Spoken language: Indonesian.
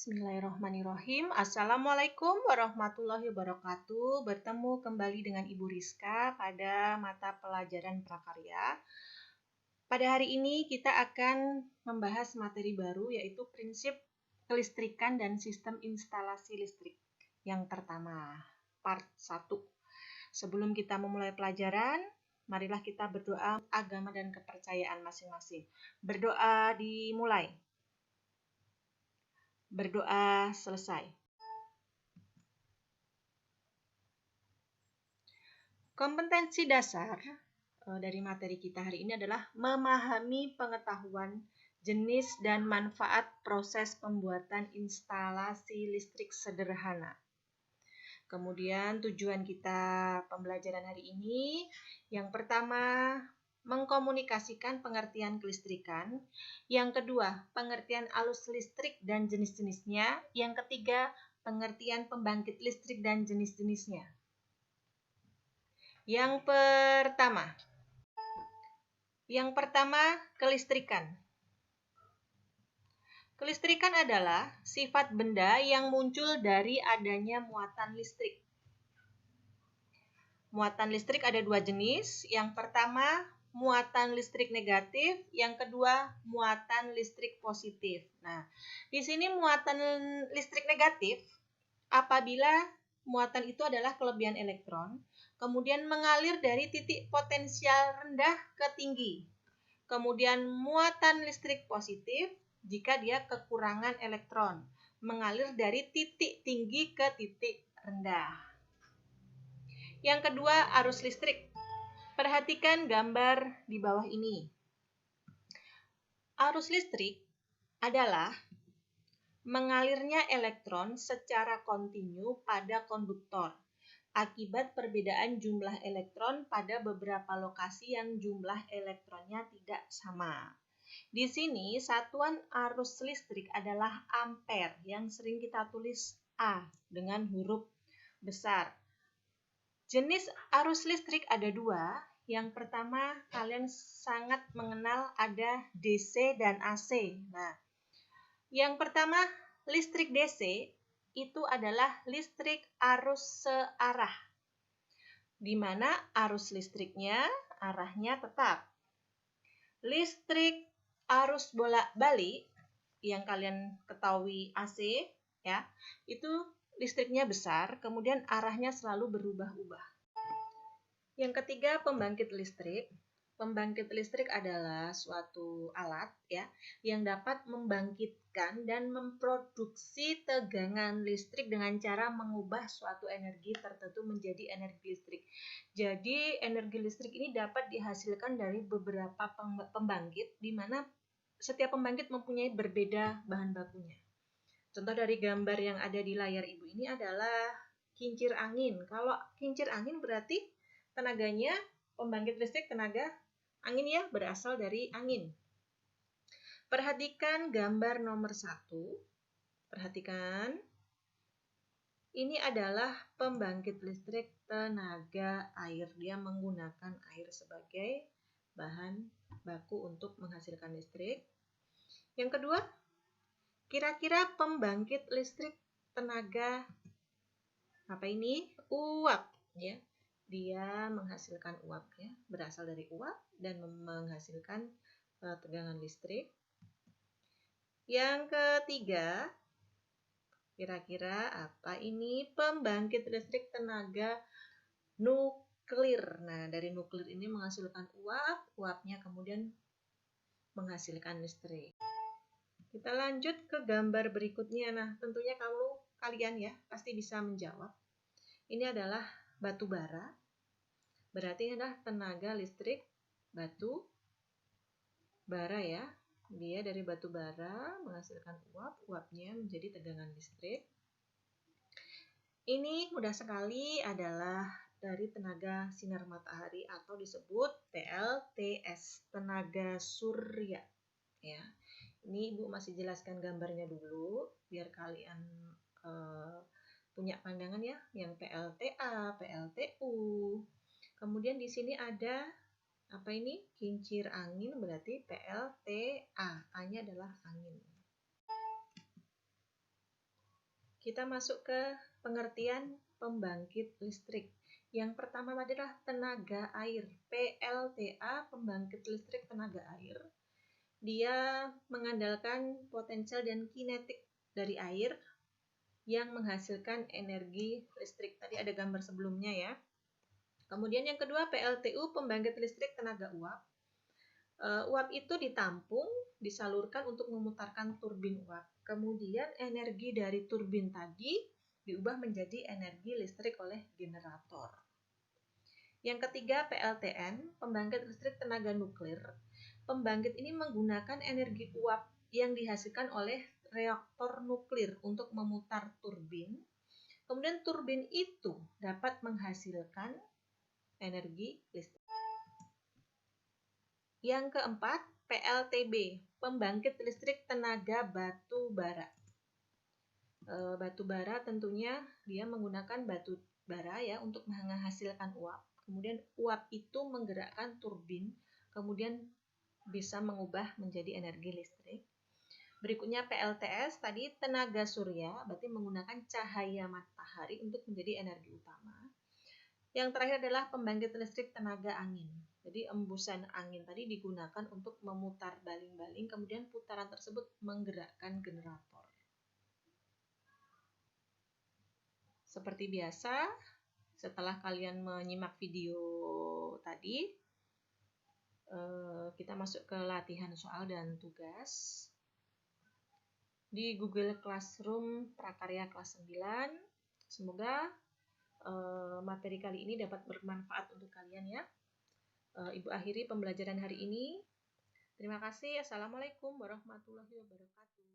Bismillahirrahmanirrahim. Assalamualaikum warahmatullahi wabarakatuh. Bertemu kembali dengan Ibu Rizka pada mata pelajaran prakarya. Pada hari ini kita akan membahas materi baru, yaitu prinsip kelistrikan dan sistem instalasi listrik. Yang pertama, part 1. Sebelum kita memulai pelajaran, marilah kita berdoa agama dan kepercayaan masing-masing. Berdoa dimulai. Berdoa selesai. Kompetensi dasar dari materi kita hari ini adalah memahami pengetahuan jenis dan manfaat proses pembuatan instalasi listrik sederhana. Kemudian tujuan kita pembelajaran hari ini, yang pertama, mengkomunikasikan pengertian kelistrikan. Yang kedua, pengertian arus listrik dan jenis-jenisnya. Yang ketiga, pengertian pembangkit listrik dan jenis-jenisnya. Yang pertama, kelistrikan. Kelistrikan adalah sifat benda yang muncul dari adanya muatan listrik. Muatan listrik ada dua jenis. Yang pertama, muatan listrik negatif, yang kedua muatan listrik positif. Nah, di sini muatan listrik negatif apabila muatan itu adalah kelebihan elektron, kemudian mengalir dari titik potensial rendah ke tinggi. Kemudian muatan listrik positif jika dia kekurangan elektron, mengalir dari titik tinggi ke titik rendah. Yang kedua, arus listrik. Perhatikan gambar di bawah ini. Arus listrik adalah mengalirnya elektron secara kontinu pada konduktor akibat perbedaan jumlah elektron pada beberapa lokasi yang jumlah elektronnya tidak sama. Di sini satuan arus listrik adalah ampere yang sering kita tulis A dengan huruf besar. Jenis arus listrik ada dua. Yang pertama, kalian sangat mengenal ada DC dan AC. Nah, yang pertama, listrik DC itu adalah listrik arus searah, di mana arus listriknya arahnya tetap. Listrik arus bolak-balik yang kalian ketahui AC ya, itu listriknya besar, kemudian arahnya selalu berubah-ubah. Yang ketiga, pembangkit listrik. Pembangkit listrik adalah suatu alat ya yang dapat membangkitkan dan memproduksi tegangan listrik dengan cara mengubah suatu energi tertentu menjadi energi listrik. Jadi energi listrik ini dapat dihasilkan dari beberapa pembangkit, di mana setiap pembangkit mempunyai berbeda bahan bakunya. Contoh dari gambar yang ada di layar ibu ini adalah kincir angin. Kalau kincir angin berarti tenaganya, pembangkit listrik tenaga angin ya, berasal dari angin. Perhatikan gambar nomor 1. Perhatikan. Ini adalah pembangkit listrik tenaga air. Dia menggunakan air sebagai bahan baku untuk menghasilkan listrik. Yang kedua, kira-kira pembangkit listrik tenaga apa ini? Uap ya. Dia menghasilkan uap ya, berasal dari uap dan menghasilkan tegangan listrik. Yang ketiga, kira-kira apa ini? Pembangkit listrik tenaga nuklir. Nah, dari nuklir ini menghasilkan uap, uapnya kemudian menghasilkan listrik. Kita lanjut ke gambar berikutnya. Nah, tentunya kalian ya pasti bisa menjawab. Ini adalah batu bara, berarti ini adalah tenaga listrik batu bara ya. Dia dari batu bara menghasilkan uap, uapnya menjadi tegangan listrik. Ini mudah sekali adalah dari tenaga sinar matahari atau disebut PLTS, tenaga surya ya. Ini Ibu masih jelaskan gambarnya dulu biar kalian punya pandangan ya, yang PLTA, PLTU. Kemudian di sini ada apa ini? Kincir angin, berarti PLTA. A-nya adalah angin. Kita masuk ke pengertian pembangkit listrik. Yang pertama adalah tenaga air, PLTA, pembangkit listrik tenaga air. Dia mengandalkan potensial dan kinetik dari air yang menghasilkan energi listrik. Tadi ada gambar sebelumnya ya. Kemudian yang kedua PLTU, pembangkit listrik tenaga uap. Uap itu ditampung, disalurkan untuk memutarkan turbin uap. Kemudian energi dari turbin tadi diubah menjadi energi listrik oleh generator. Yang ketiga PLTN, pembangkit listrik tenaga nuklir. Pembangkit ini menggunakan energi uap yang dihasilkan oleh reaktor nuklir untuk memutar turbin. Kemudian turbin itu dapat menghasilkan energi listrik. Yang keempat, PLTB, pembangkit listrik tenaga batu bara. Batu bara tentunya dia menggunakan batu bara ya untuk menghasilkan uap. Kemudian uap itu menggerakkan turbin, kemudian bisa mengubah menjadi energi listrik. Berikutnya PLTS, tadi tenaga surya, berarti menggunakan cahaya matahari untuk menjadi energi utama. Yang terakhir adalah pembangkit listrik tenaga angin. Jadi embusan angin tadi digunakan untuk memutar baling-baling, kemudian putaran tersebut menggerakkan generator. Seperti biasa, setelah kalian menyimak video tadi, kita masuk ke latihan soal dan tugas. Di Google Classroom Prakarya kelas 9. Semoga materi kali ini dapat bermanfaat untuk kalian ya. Ibu akhiri pembelajaran hari ini. Terima kasih. Assalamualaikum warahmatullahi wabarakatuh.